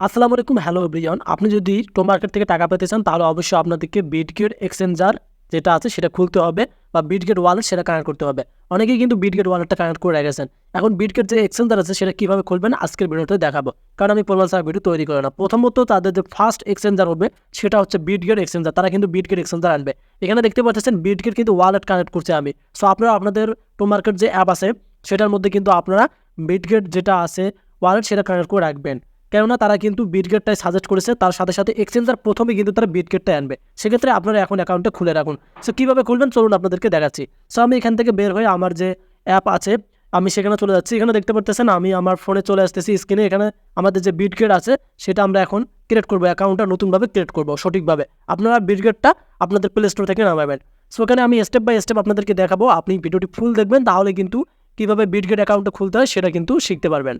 আসসালামু আলাইকুম, hello everyone. আপনি যদি tomarket থেকে টাকা পেতে চান তাহলে অবশ্যই আপনাদেরকে bitget এক্সচেঞ্জার যেটা আছে সেটা খুলতে হবে বা bitget ওয়ালেট সেটা কানেক্ট করতে হবে। অনেকেই কিন্তু bitget ওয়ালেটটা কানেক্ট করে রেখেছেন। এখন bitget যে এক্সচেঞ্জার আছে সেটা কীভাবে খুলবেন আজকের ভিডিওতে দেখাবো, কারণ আমি প্রমাণ ছাড়া ভিডিও তৈরি করি না। প্রথমত তাদের যে ফার্স্ট এক্সচেঞ্জার হবে সেটা হচ্ছে bitget এক্সচেঞ্জার। তারা কিন্তু bitget এক্সচেঞ্জার আনবে। এখানে দেখতে পাচ্ছেন bitget কিন্তু ওয়ালেট কানেক্ট করছে আমি। সো আপনারা আপনাদের tomarket যে অ্যাপ আছে সেটার মধ্যে কিন্তু আপনারা bitget যেটা আছে ওয়ালেট সেটা কানেক্ট করে রাখবেন, কেননা তারা কিন্তু bitgetটাই সাজেস্ট করেছে। তার সাথে সাথে এক্সচেঞ্জার প্রথমে কিন্তু তারা bitgetটাই আনবে। সেক্ষেত্রে আপনারা এখন অ্যাকাউন্টটা খুলে রাখুন। সো কীভাবে খুলবেন চলুন আপনাদেরকে দেখাচ্ছি। সো আমি এখান থেকে বের হয়ে আমার যে অ্যাপ আছে আমি সেখানে চলে যাচ্ছি। এখানে দেখতে পাচ্ছেন আমি আমার ফোনে চলে আসতেছি স্ক্রিনে। এখানে আমাদের যে bitget আছে সেটা আমরা এখন ক্রিয়েট করবো, অ্যাকাউন্টটা নতুনভাবে ক্রিয়েট করবো সঠিকভাবে। আপনারা bitgetটা আপনাদের প্লে স্টোর থেকে নামাবেন। সো এখানে আমি স্টেপ বাই স্টেপ আপনাদেরকে দেখাবো। আপনি ভিডিওটি ফুল দেখবেন, তাহলে কিন্তু কীভাবে bitget অ্যাকাউন্টটা খুলতে হয় সেটা কিন্তু শিখতে পারবেন।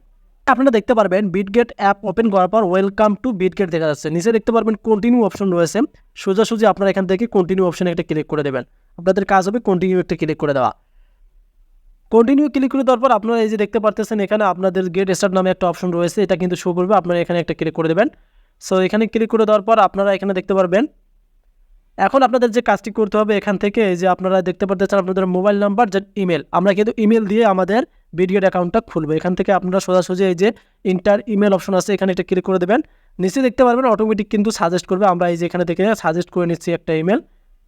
আপনারা দেখতে পারবেন bitget অ্যাপ ওপেন করার পর ওয়েলকাম টু bitget দেখা যাচ্ছে। নিচে দেখতে পারবেন কন্টিনিউ অপশন রয়েছে। সোজাসুজি আপনারা এখান থেকে কন্টিনিউ অপশনে একটা ক্লিক করে দেবেন। আপনাদের কাজ হবে কন্টিনিউ একটা ক্লিক করে দেওয়া। কন্টিনিউ ক্লিক করে দেওয়ার পর আপনারা এই যে দেখতে পারতেছেন এখানে আপনাদের গেট স্টার্ট নামে একটা অপশন রয়েছে, এটা কিন্তু শো করবে। আপনারা এখানে একটা ক্লিক করে দেবেন। সো এখানে ক্লিক করে দেওয়ার পর আপনারা এখানে দেখতে পারবেন এখন আপনাদের যে কাজটি করতে হবে এখান থেকে এই যে আপনারা দেখতে পাচ্ছেন আপনাদের মোবাইল নাম্বার যে ইমেল, আমরা কিন্তু ইমেল দিয়ে আমাদের bitget অ্যাকাউন্টটা খুলবো। এখান থেকে আপনারা সোজাসুজি এই যে ইন্টার ইমেল অপশন আছে এখানে একটা ক্লিক করে দেবেন। নিচে দেখতে পারবেন অটোমেটিক কিন্তু সাজেস্ট করবে। আমরা এই যে এখানে থেকে সাজেস্ট করে নিচ্ছি একটা ইমেল।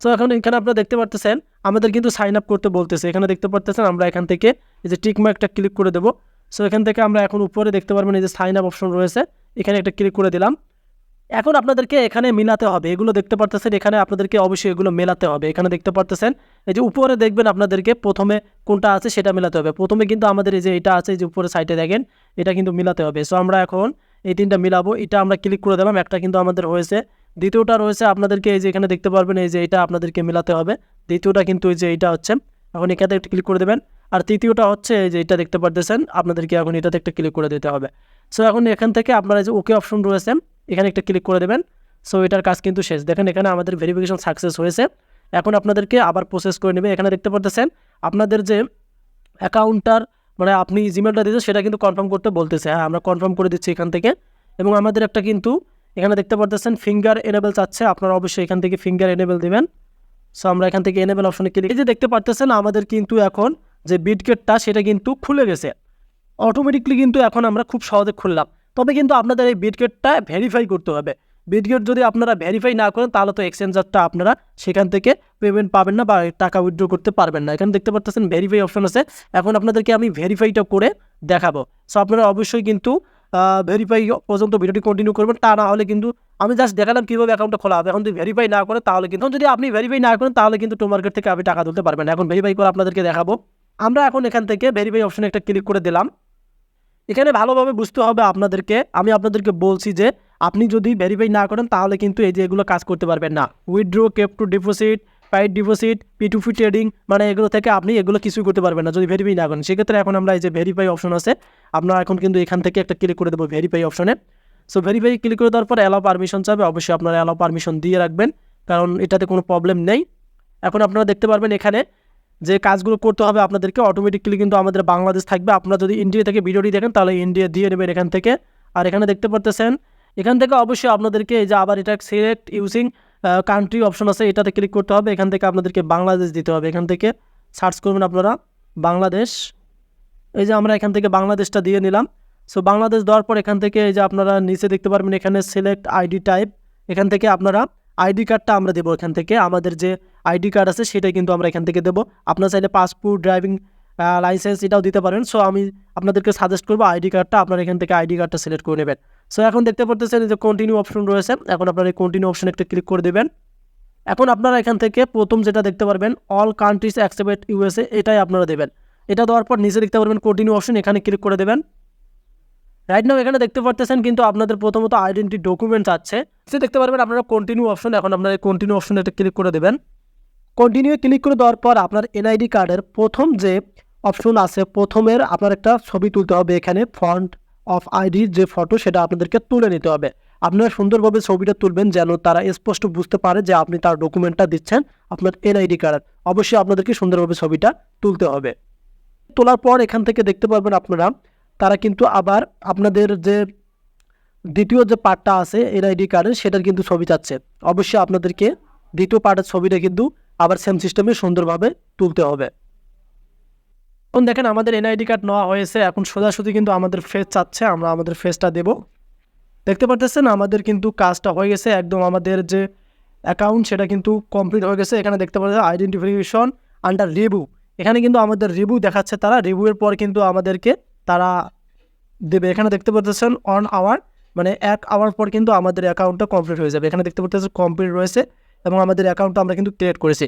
সো এখন এখানে আপনারা দেখতে পাচ্ছেন আমাদের কিন্তু সাইন আপ করতে বলতেছে। এখানে দেখতে পাচ্ছেন আমরা এখান থেকে এই যে টিক মার্কটা ক্লিক করে দেবো। সো এখান থেকে আমরা এখন উপরে দেখতে পারবেন এই যে সাইন আপ অপশন রয়েছে, এখানে একটা ক্লিক করে দিলাম। এখন আপনাদেরকে এখানে মিলাতে হবে, এগুলো দেখতে পারতেছেন এখানে আপনাদেরকে অবশ্যই এগুলো মেলাতে হবে। এখানে দেখতে পারতেছেন এই যে উপরে দেখবেন আপনাদেরকে প্রথমে কোনটা আছে সেটা মেলাতে হবে। প্রথমে কিন্তু আমাদের এই যে এটা আছে এই যে উপরে সাইডে দেখেন এটা কিন্তু মিলাতে হবে। সো আমরা এখন এই তিনটা মিলাবো, এটা আমরা ক্লিক করে দিলাম, একটা কিন্তু আমাদের হয়েছে। দ্বিতীয়টা রয়েছে আপনাদেরকে এই যে এখানে দেখতে পারবেন এই যে এটা আপনাদেরকে মিলাতে হবে। দ্বিতীয়টা কিন্তু এই যে এইটা হচ্ছে, এখন এখানে একটা ক্লিক করে দেবেন। আর তৃতীয়টা হচ্ছে এই যে এটা দেখতে পারতেছেন আপনাদেরকে এখন এটাতে একটা ক্লিক করে দিতে হবে। সো এখন এখান থেকে আপনারা যে ওকে অপশন রয়েছে এখানে একটা ক্লিক করে দেবেন। সো এটার কাজ কিন্তু শেষ। দেখেন এখানে আমাদের ভেরিফিকেশন সাকসেস হয়েছে। এখন আপনাদেরকে আবার প্রসেস করে নেবে। এখানে দেখতে পারতেছেন আপনাদের যে অ্যাকাউন্টটার মানে আপনি জিমেলটা দিয়েছেন সেটা কিন্তু কনফার্ম করতে বলতেছে। হ্যাঁ, আমরা কনফার্ম করে দিচ্ছি এখান থেকে। এবং আমাদের একটা কিন্তু এখানে দেখতে পারতেছেন ফিঙ্গার এনেবেল চাচ্ছে, আপনারা অবশ্যই এখান থেকে ফিঙ্গার এনেবেল দেবেন। সো আমরা এখান থেকে এনেবেল অপশনে ক্লিক, এই যে দেখতে পারতেছেন আমাদের কিন্তু এখন যে bitgetটা সেটা কিন্তু খুলে গেছে অটোমেটিকলি। কিন্তু এখন আমরা খুব সহজে খুললাম। তবে কিন্তু আপনাদের এই bitgetটা ভেরিফাই করতে হবে। bitget যদি আপনারা ভেরিফাই না করেন তাহলে তো এক্সচেঞ্জারটা আপনারা সেখান থেকে পেমেন্ট পাবেন না বা টাকা উইথড্র করতে পারবেন না। এখানে দেখতে পাচ্ছেন ভেরিফাই অপশন আছে, এখন আপনাদেরকে আমি ভেরিফাইটা করে দেখাবো। সো আপনারা অবশ্যই কিন্তু ভেরিফাই পর্যন্ত ভিডিওটি কন্টিনিউ করবেন, তা না হলে কিন্তু আমি জাস্ট দেখালাম কীভাবে অ্যাকাউন্টটা খোলা হবে। এখন যদি ভেরিফাই না করে তাহলে কিন্তু যদি আপনি ভেরিফাই না করেন তাহলে কিন্তু tomarket থেকে আপনি টাকা তুলতে পারবেন না। এখন ভেরিফাই করে আপনাদেরকে দেখাবো। আমরা এখন এখান থেকে ভেরিফাই অপশনে একটা ক্লিক করে দিলাম। এখানে ভালোভাবে বুঝতে হবে আপনাদেরকে, আমি আপনাদেরকে বলছি যে আপনি যদি ভেরিফাই না করেন তাহলে কিন্তু এই যে এগুলো কাজ করতে পারবেন না। Withdraw, crypto deposit, fiat deposit, P2P trading, মানে এগুলো থেকে আপনি এগুলো কিছুই করতে পারবেন না যদি ভেরিফাই না করেন। সেক্ষেত্রে এখন আমরা এই যে ভেরিফাই অপশন আছে আপনারা এখন কিন্তু এখান থেকে একটা ক্লিক করে দেবো ভেরিফাই অপশনে। সো ভেরিফাই ক্লিক করে দেওয়ার পর অ্যালাউ পারমিশন চাবে, অবশ্যই আপনারা অ্যালাউ পারমিশন দিয়ে রাখবেন, কারণ এটাতে কোনো প্রবলেম নেই। এখন আপনারা দেখতে পারবেন এখানে যে কাজগুলো করতে হবে আপনাদেরকে অটোমেটিকলি কিন্তু আমাদের বাংলাদেশ থাকবে। আপনারা যদি ইন্ডিয়া থেকে ভিডিওটি দেখেন তাহলে ইন্ডিয়া দিয়ে নেবেন এখান থেকে। আর এখানে দেখতে পারতেছেন এখান থেকে অবশ্যই আপনাদেরকে এই যে আবার এটা সিলেক্ট ইউজিং কান্ট্রি অপশন আছে, এটাতে ক্লিক করতে হবে। এখান থেকে আপনাদেরকে বাংলাদেশ দিতে হবে। এখান থেকে সার্চ করবেন আপনারা বাংলাদেশ, এই যে আমরা এখান থেকে বাংলাদেশটা দিয়ে নিলাম। সো বাংলাদেশ দেওয়ার পর এখান থেকে এই যে আপনারা নিচে দেখতে পারবেন এখানে সিলেক্ট আইডি টাইপ, এখান থেকে আপনারা আইডি কার্ডটা আমরা দেবো। এখান থেকে আমাদের যে আইডি কার্ড আছে সেটাই কিন্তু আমরা এখান থেকে দেবো। আপনার চাইলে পাসপোর্ট, ড্রাইভিং লাইসেন্স এটাও দিতে পারেন। সো আমি আপনাদেরকে সাজেস্ট করবো আইডি কার্ডটা, আপনারা এখান থেকে আইডি কার্ডটা সিলেক্ট করে নেবেন। সো এখন দেখতে পাচ্ছেন যে কন্টিনিউ অপশন রয়েছে, এখন আপনারা এই কন্টিনিউ অপশন একটা ক্লিক করে দেবেন। এখন আপনারা এখান থেকে প্রথম যেটা দেখতে পারবেন অল কান্ট্রিজ অ্যাকসেপ্ট USA, এটাই আপনারা দেবেন। এটা দেওয়ার পর নিচে দেখতে পারবেন কন্টিনিউ অপশন, এখানে ক্লিক করে দেবেন। রাইট নাও এখানে দেখতে পারতেছেন কিন্তু আপনাদের প্রথমত আইডেন্টি ডকুমেন্টস আছে, সে দেখতে পারবেন আপনারা কন্টিনিউ অপশন। এখন আপনারা কন্টিনিউ অপশন এটা ক্লিক করে দেবেন। কন্টিনিউ ক্লিক করে দেওয়ার পর আপনার এনআইডি কার্ডের প্রথম যে অপশন আছে প্রথমের আপনার একটা ছবি তুলতে হবে। এখানে ফ্রন্ট অফ আইডির যে ফটো সেটা আপনাদেরকে তুলে নিতে হবে। আপনারা সুন্দরভাবে ছবিটা তুলবেন যেন তারা স্পষ্ট বুঝতে পারে যে আপনি তার ডকুমেন্টটা দিচ্ছেন আপনার এনআইডি কার্ড। অবশ্যই আপনাদেরকে সুন্দরভাবে ছবিটা তুলতে হবে। তোলার পর এখান থেকে দেখতে পারবেন আপনারা তারা কিন্তু আবার আপনাদের যে দ্বিতীয় যে পার্টটা আছে এনআইডি কার্ডের সেটার কিন্তু ছবি চাচ্ছে। অবশ্যই আপনাদেরকে দ্বিতীয় পার্টের ছবিটা কিন্তু আবার সেম সিস্টেমে সুন্দরভাবে তুলতে হবে। এখন দেখেন আমাদের এনআইডি কার্ড নেওয়া হয়েছে, এখন সোজাসুজি কিন্তু আমাদের ফেস চাচ্ছে, আমরা আমাদের ফেসটা দেব। দেখতে পাচ্ছেন আমাদের কিন্তু কাজটা হয়ে গেছে, একদম আমাদের যে অ্যাকাউন্ট সেটা কিন্তু কমপ্লিট হয়ে গেছে। এখানে দেখতে পাচ্ছেন আইডেন্টিফিকেশন আন্ডার রিভিউ, এখানে কিন্তু আমাদের রিভিউ দেখাচ্ছে তারা, রিভিউয়ের পর কিন্তু আমাদেরকে তারা দেবে। এখানে দেখতে পাচ্ছেন অন আওয়ার, মানে 1 আওয়ার পর কিন্তু আমাদের অ্যাকাউন্টটা কমপ্লিট হয়ে যাবে। এখানে দেখতে পাচ্ছেন কমপ্লিট রয়েছে এবং আমাদের অ্যাকাউন্টটা আমরা কিন্তু ক্রিয়েট করেছি।